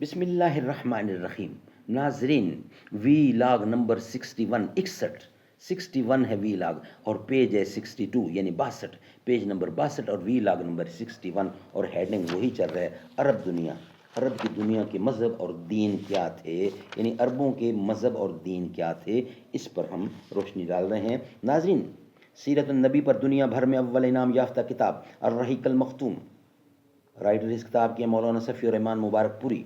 بسم اللہ الرحمن الرحیم. ناظرین، وی لاگ نمبر 61، 61 ہے وی لاگ، اور پیج ہے 62 یعنی 62، پیج نمبر 62 اور وی لاگ نمبر 61، اور ہیڈنگ وہی چل رہا ہے، عرب دنیا. عرب کی دنیا کے مذہب اور دین کیا تھے، یعنی عربوں کے مذہب اور دین کیا تھے، اس پر ہم روشنی ڈال رہے ہیں. ناظرین، سیرت النبی پر دنیا بھر میں اول انعام یافتہ کتاب الرحیق المختوم، رائٹر اس کتاب کے مولانا صفی الرحمان مبارک پوری.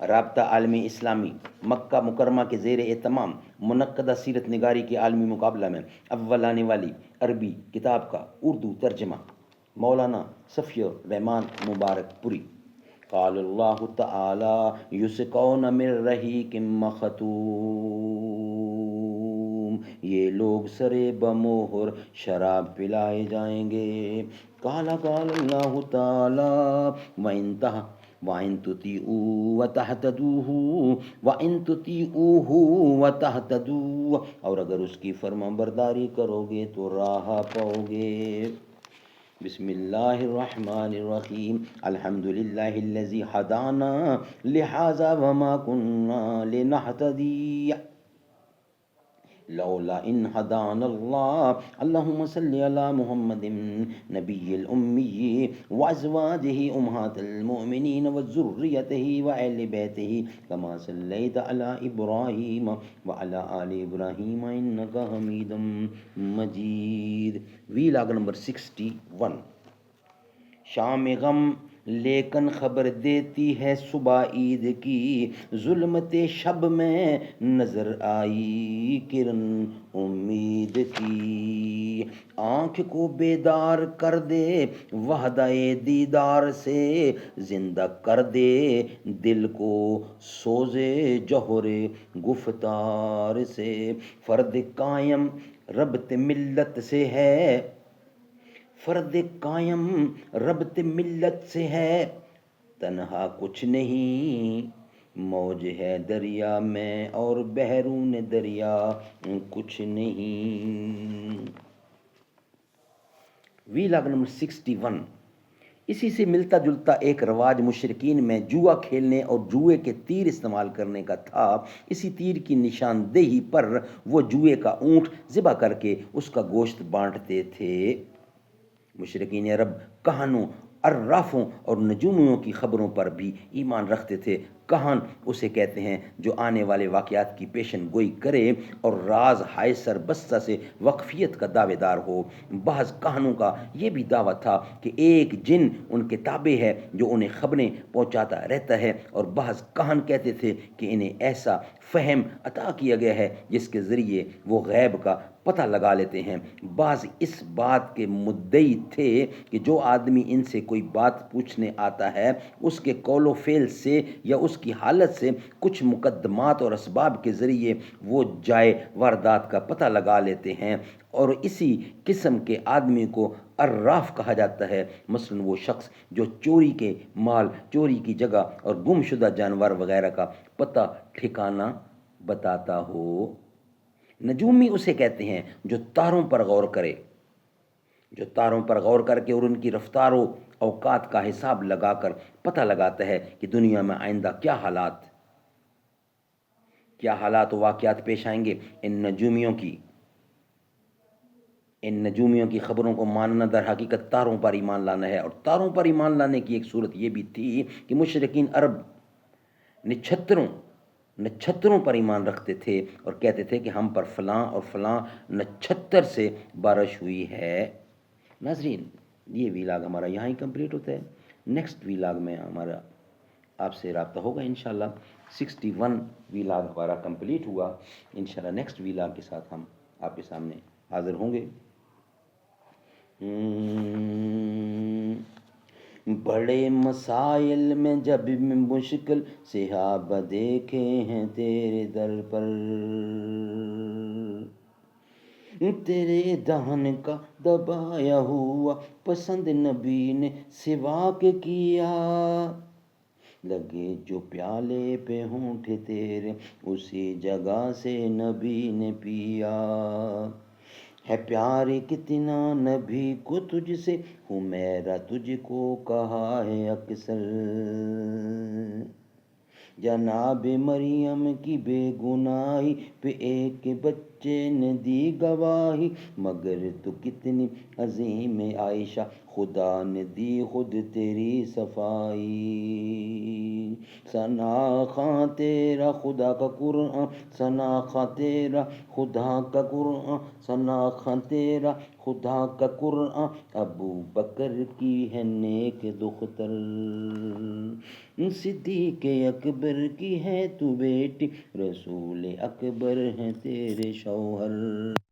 رابطہ عالمی اسلامی مکہ مکرمہ کے زیر اہتمام منعقدہ سیرت نگاری کے عالمی مقابلہ میں اول آنے والی عربی کتاب کا اردو ترجمہ مولانا صفی الرحمان مبارک پوری. قال اللہ تعالی یسقون من رحیق مختوم، یہ لوگ سرے بموہر شراب پلائے جائیں گے. قال اللہ تعالی وَإِن تُطِيعُوهُ وَتَهْتَدُوا، اور اگر اس کی فرما برداری کرو گے تو راہ پاؤ گے. بسم اللہ الرحمن الرحیم. الحمد للہ الذی ہدانا لہذا وما كنا لنہتدی لولا ان ہدانا اللہ. اللہم صلی علی محمد نبی الامی وازواجہ امہات المؤمنین وذریتہ واہل بیتہ کما صلیت علی ابراہیم وعلی آل ابراہیم انک حمید مجید. وی لاگ نمبر 61. شام غم لیکن خبر دیتی ہے صبح عید کی، ظلمت شب میں نظر آئی کرن امید کی. آنکھ کو بیدار کر دے وحدہ دیدار سے، زندہ کر دے دل کو سوزے جوہر گفتار سے. فرد قائم ربط ملت سے ہے، فرد قائم ربط ملت سے ہے، تنہا کچھ نہیں موج ہے دریا میں اور بحرون دریا کچھ نہیں. وی لاگ نمبر 61. اسی سے ملتا جلتا ایک رواج مشرکین میں جوا کھیلنے اور جوئے کے تیر استعمال کرنے کا تھا. اسی تیر کی نشاندہی پر وہ جوئے کا اونٹ ذبح کر کے اس کا گوشت بانٹتے تھے. مشرکین عرب کہانوں، عرافوں اور نجومیوں کی خبروں پر بھی ایمان رکھتے تھے. کہان اسے کہتے ہیں جو آنے والے واقعات کی پیشن گوئی کرے اور راز ہائے سر بستہ سے واقفیت کا دعوے دار ہو. بعض کہانوں کا یہ بھی دعویٰ تھا کہ ایک جن ان کے تابع ہے جو انہیں خبریں پہنچاتا رہتا ہے، اور بعض کہان کہتے تھے کہ انہیں ایسا فہم عطا کیا گیا ہے جس کے ذریعے وہ غیب کا پتہ لگا لیتے ہیں. بعض اس بات کے مدعی تھے کہ جو آدمی ان سے کوئی بات پوچھنے آتا ہے اس کے قول و فعل سے یا اس کی حالت سے کچھ مقدمات اور اسباب کے ذریعے وہ جائے واردات کا پتہ لگا لیتے ہیں، اور اسی قسم کے آدمی کو عراف کہا جاتا ہے. مثلاً وہ شخص جو چوری کے مال، چوری کی جگہ اور گم شدہ جانور وغیرہ کا پتہ ٹھکانہ بتاتا ہو. نجومی اسے کہتے ہیں جو تاروں پر غور کرے، جو تاروں پر غور کر کے اور ان کی رفتار و اوقات کا حساب لگا کر پتہ لگاتا ہے کہ دنیا میں آئندہ کیا حالات و واقعات پیش آئیں گے. ان نجومیوں کی خبروں کو ماننا در حقیقت تاروں پر ایمان لانا ہے. اور تاروں پر ایمان لانے کی ایک صورت یہ بھی تھی کہ مشرکین عرب نچھتروں پر ایمان رکھتے تھے اور کہتے تھے کہ ہم پر فلاں اور فلاں نچھتر سے بارش ہوئی ہے. ناظرین، یہ ویلاگ ہمارا یہاں ہی کمپلیٹ ہوتا ہے. نیکسٹ ویلاگ میں ہمارا آپ سے رابطہ ہوگا انشاءاللہ. 61 ویلاگ ہمارا کمپلیٹ ہوا. انشاءاللہ نیکسٹ ویلاگ کے ساتھ ہم آپ کے سامنے حاضر ہوں گے. بڑے مسائل میں جب مشکل صحاب دیکھے ہیں تیرے در پر، تیرے دہن کا دبایا ہوا پسند نبی نے سواک کیا. لگے جو پیالے پہ ہونٹ تیرے اسی جگہ سے نبی نے پیا. ہے پیار کتنا نبی کو تجھ سے، حمیرہ تجھ کو کہا ہے اکثر، جناب مریم کی بے گناہی پہ ایک بچے نے دی گواہی، مگر تو کتنی عظیم عائشہ، خدا نے دی خود تیری صفائی، ثنا خواں تیرا خدا کا قرآن، ثنا خواں تیرا خدا کا قرآن، ثنا خواں تیرا خدا کا قرآن، ابو بکر کی ہے نیک دختر، صدیق اکبر کی ہے تو بیٹی، رسول اکبر ہے تیرے شوہر۔